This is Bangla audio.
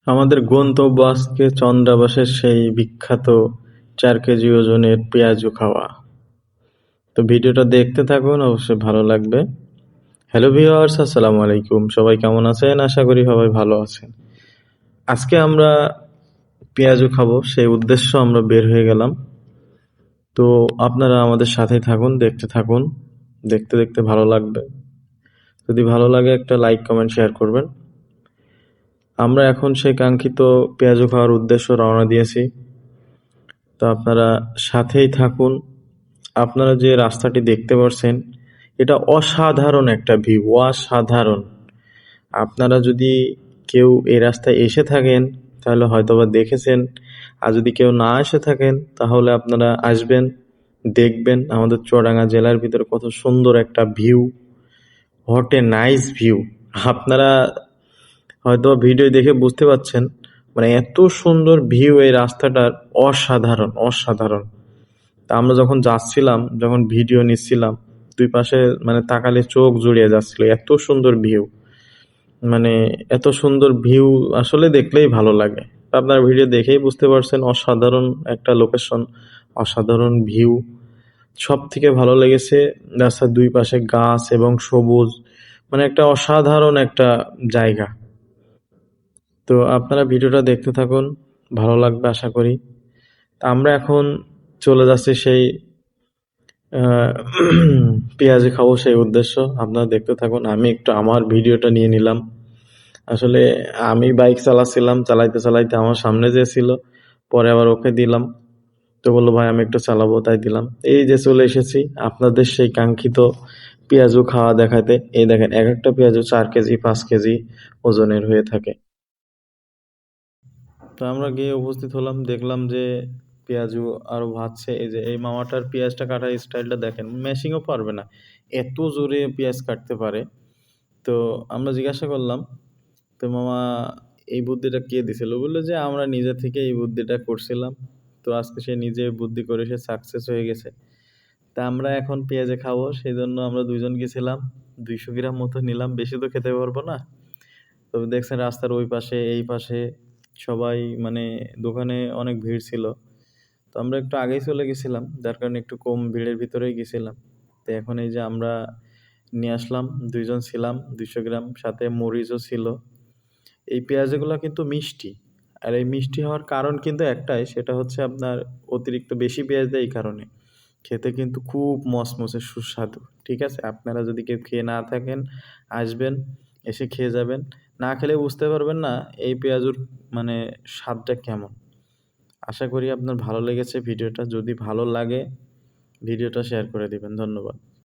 আমাদের গন্তব্য আজকে চন্দ্রাবাসের সেই বিখ্যাত ৪ কেজি ওজনের পেঁয়াজু খাওয়া। তো ভিডিওটা দেখতে থাকুন, অবশ্যই ভালো লাগবে। হ্যালো ভিউয়ার্স, আসসালামু আলাইকুম। সবাই কেমন আছেন? আশা করি সবাই ভালো আছেন। আজকে আমরা পেঁয়াজু খাবো, সেই উদ্দেশ্য আমরা বের হয়ে গেলাম। তো আপনারা আমাদের সাথেই থাকুন, দেখতে থাকুন। দেখতে দেখতে ভালো লাগবে। যদি ভালো লাগে একটা লাইক, কমেন্ট, শেয়ার করবেন। আমরা এখন সেই কাঙ্ক্ষিত পেঁয়াজু খাওয়ার উদ্দেশ্য রওনা দিয়েছি। তো আপনারা সাথেই থাকুন। আপনারা যে রাস্তাটি দেখতে পাচ্ছেন, এটা অসাধারণ একটা ভিউ, অসাধারণ। আপনারা যদি কেউ এই রাস্তায় এসে থাকেন তাহলে হয়তোবা দেখেছেন, আর যদি কেউ না এসে থাকেন তাহলে আপনারা আসবেন, দেখবেন আমাদের চুয়াডাঙ্গা জেলার ভিতরে কত সুন্দর একটা view, what a nice view. আপনারা হয়তো ভিডিও দেখে বুঝতে পারছেন, মানে এত সুন্দর ভিউ এই রাস্তাটার, অসাধারণ অসাধারণ। তা আমরা যখন যাচ্ছিলাম, যখন ভিডিও নিচ্ছিলাম, দুই পাশে মানে তাকালে চোখ জুড়িয়ে যাচ্ছিল, এত সুন্দর ভিউ। মানে এত সুন্দর ভিউ আসলে দেখলেই ভালো লাগে। আপনার ভিডিও দেখেই বুঝতে পারছেন, অসাধারণ একটা লোকেশন, অসাধারণ ভিউ। সব থেকে ভালো লেগেছে রাস্তার দুই পাশে গাছ এবং সবুজ, মানে একটা অসাধারণ একটা জায়গা। তো আপনারা ভিডিওটা দেখতে থাকুন, ভালো লাগবে আশা করি। তা আমরা এখন চলে যাচ্ছি সেই আহ, পেঁয়াজি খাবো, সেই উদ্দেশ্য। আপনারা দেখতে থাকুন। আমি একটু আমার ভিডিওটা নিয়ে নিলাম। আসলে আমি বাইক চালাচ্ছিলাম, চালাইতে চালাইতে আমার সামনে যে ছিল, পরে আবার ওকে দিলাম। তো বললো ভাই আমি একটু চালাবো, তাই দিলাম। এই যে চলে এসেছি আপনাদের সেই কাঙ্ক্ষিত পেঁয়াজু খাওয়া দেখাতে। এই দেখেন, এক একটা পেঁয়াজু 4 কেজি 5 কেজি ওজনের হয়ে থাকে। তো আমরা গিয়ে উপস্থিত হলাম, দেখলাম যে পেঁয়াজু আরো ভাজছে। এই যে এই মামাটার পেঁয়াজটা কাটার স্টাইলটা দেখেন, মেশিংও পারবে না, এত জোরে পেঁয়াজ কাটতে পারে। তো আমরা জিজ্ঞাসা করলাম, তো মামা এই বুদ্ধিটা কে দিছিল? বললো যে আমরা নিজে থেকে এই বুদ্ধিটা করছিলাম। তো আজকে সে নিজে বুদ্ধি করে সে সাকসেস হয়ে গেছে। তা আমরা এখন পেঁয়াজে খাবো, সেই জন্য আমরা দুইজন গেছিলাম। 200 গ্রাম মতো নিলাম, বেশি তো খেতে পারবো না। তবে দেখছেন রাস্তার ওই পাশে এই পাশে সবাই, মানে দোকানে অনেক ভিড় ছিল। তো আমরা একটু আগেই চলে গেছিলাম, যার কারণে একটু কম ভিড়ের ভিতরেই গেছিলাম। তো এখন এই যে আমরা নিয়ে আসলাম, দুইজন ছিলাম, 200 গ্রাম, সাথে মরিচও ছিল। এই পেঁয়াজগুলো কিন্তু মিষ্টি, আর এই মিষ্টি হওয়ার কারণ কিন্তু একটাই, সেটা হচ্ছে আপনার অতিরিক্ত বেশি পেঁয়াজ দেয় এই কারণে। খেতে কিন্তু খুব মচমচে সুস্বাদু। ঠিক আছে, আপনারা যদি কেউ খেয়ে না থাকেন, আসবেন, এসে খেয়ে যাবেন। না খেলে বুঝতে পারবেন না এই পেঁয়াজুর মানে স্বাদটা কেমন। আশা করি আপনার ভালো লেগেছে ভিডিওটা। যদি ভালো লাগে ভিডিওটা শেয়ার করে দিবেন। ধন্যবাদ।